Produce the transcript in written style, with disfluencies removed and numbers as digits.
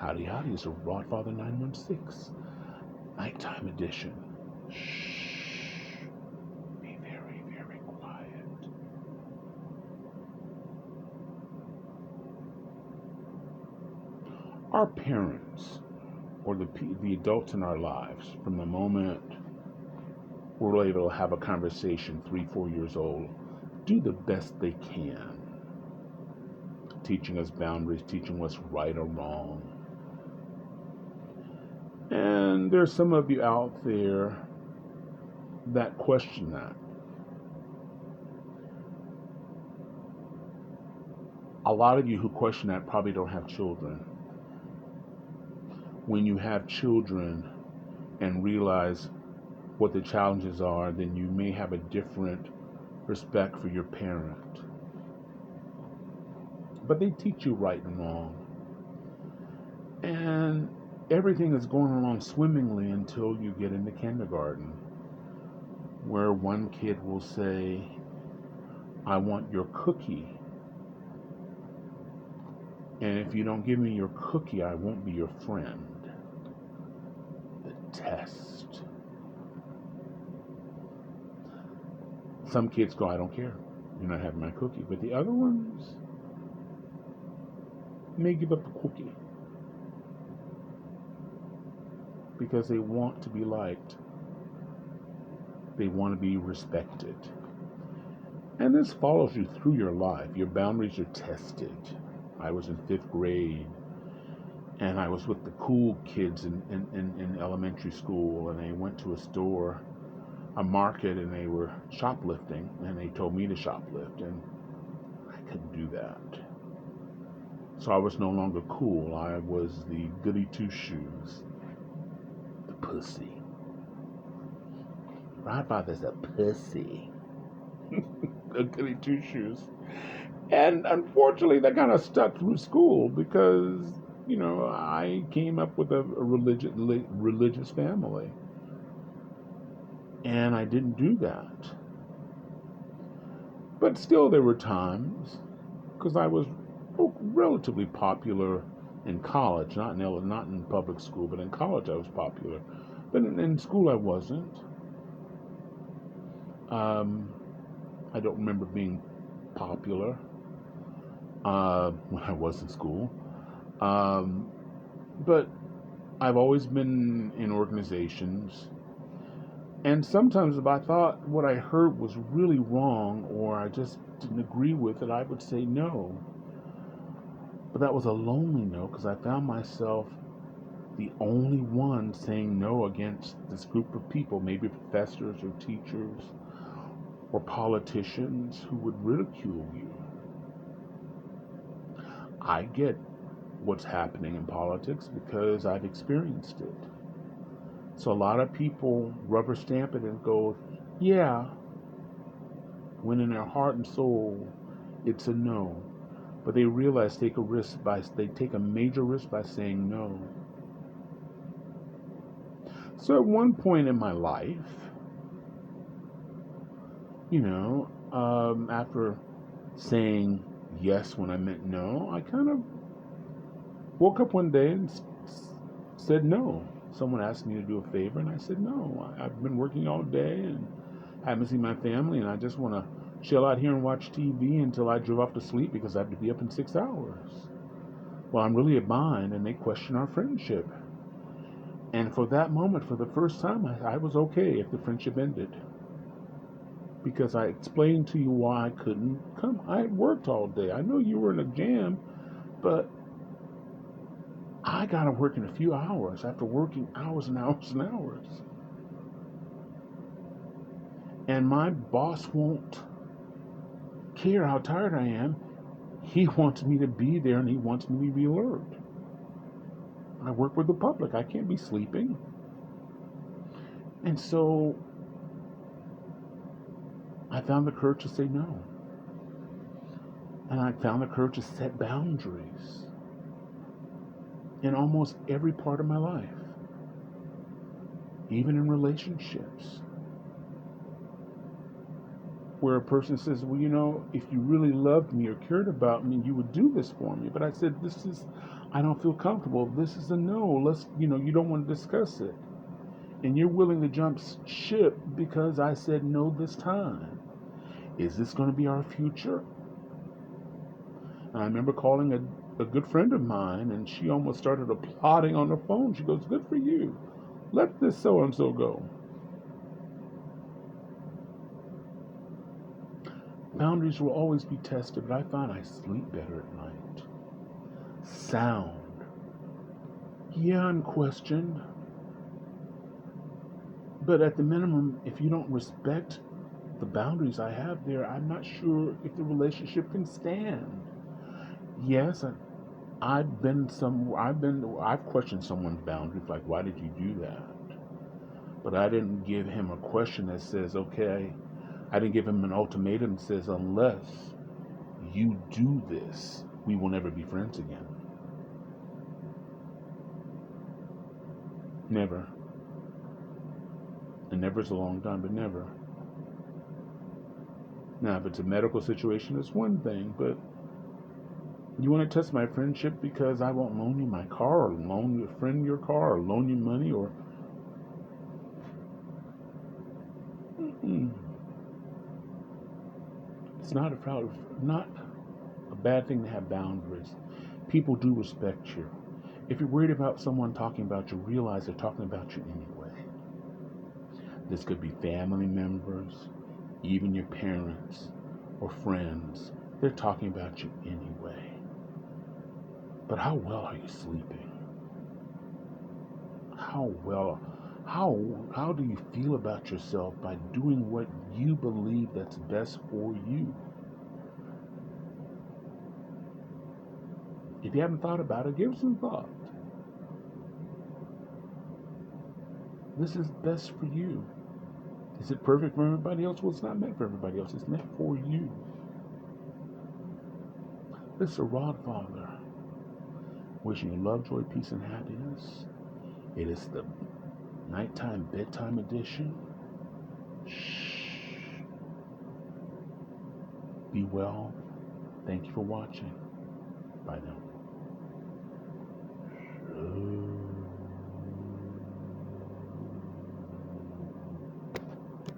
Howdy, howdy, it's a Broadfather 916, nighttime edition. Shh, be very, very quiet. Our parents, or the adults in our lives, from the moment we're able to have a conversation, 3, 4 years old, do the best they can, teaching us boundaries, teaching what's right or wrong. And there's some of you out there that question that. A lot of you who question that probably don't have children. When you have children and realize what the challenges are, then you may have a different respect for your parent. But they teach you right and wrong. And everything is going along swimmingly until you get into kindergarten, where one kid will say, I want your cookie. And if you don't give me your cookie, I won't be your friend. The test. Some kids go, I don't care. You're not having my cookie. But the other ones may give up the cookie because they want to be liked. They want to be respected. And this follows you through your life. Your boundaries are tested. I was in 5th grade, and I was with the cool kids in elementary school, and they went to a store, a market, and they were shoplifting, and they told me to shoplift, and I couldn't do that. So I was no longer cool. I was the goody two-shoes, the pussy. Godfather's a pussy. The goody two-shoes. And unfortunately, that kind of stuck through school because, I came up with a religious family. And I didn't do that. But still, there were times, because I was relatively popular in college, not in public school, but in college I was popular. But in school I wasn't. I don't remember being popular when I was in school. But I've always been in organizations. And sometimes if I thought what I heard was really wrong or I just didn't agree with it, I would say no. But that was a lonely no because I found myself the only one saying no against this group of people, maybe professors or teachers or politicians who would ridicule you. I get what's happening in politics because I've experienced it. So a lot of people rubber stamp it and go, yeah, when in their heart and soul, it's a no. But they realize they take a major risk by saying no. So at one point in my life, after saying yes when I meant no, I kind of woke up one day and said no. Someone asked me to do a favor, and I said no. I've been working all day and haven't seen my family, and I just want to chill out here and watch TV until I drove off to sleep because I have to be up in 6 hours. Well, I'm really a bind, and they question our friendship. And for that moment, for the first time, I was okay if the friendship ended. Because I explained to you why I couldn't come. I had worked all day. I know you were in a jam, but I got to work in a few hours after working hours and hours and hours. And my boss won't care how tired I am. He wants me to be there and he wants me to be alert. I work with the public. I can't be sleeping. And so I found the courage to say no. And I found the courage to set boundaries in almost every part of my life, even in relationships, where a person says, well, if you really loved me or cared about me, you would do this for me. But I said, this is I don't feel comfortable. This is a no. You don't want to discuss it. And you're willing to jump ship because I said no this time. Is this going to be our future? And I remember calling a good friend of mine, and she almost started applauding on the phone. She goes, "Good for you. Let this so and so go." Boundaries will always be tested, but I find I sleep better at night. Sound. Yeah, I'm questioned. But at the minimum, if you don't respect the boundaries I have there, I'm not sure if the relationship can stand. Yes, I've questioned someone's boundaries, like, why did you do that? But I didn't give him a question that says, okay, I didn't give him an ultimatum that says, unless you do this, we will never be friends again. Never. And never is a long time, but never. Now, if it's a medical situation, it's one thing, but you want to test my friendship because I won't loan you my car, or loan your friend your car, or loan you money, or mm-mm. It's not a bad thing to have boundaries. People do respect you. If you're worried about someone talking about you, realize they're talking about you anyway. This could be family members, even your parents or friends. They're talking about you anyway. But how well are you sleeping? How well how do you feel about yourself by doing what you believe that's best for you? If you haven't thought about it, give it some thought. This is best for you. Is it perfect for everybody else? Well, it's not meant for everybody else. It's meant for you. This is a Rod Father wishing you love, joy, peace, and happiness. It is the nighttime bedtime edition. Shh. Be well. Thank you for watching. Bye now.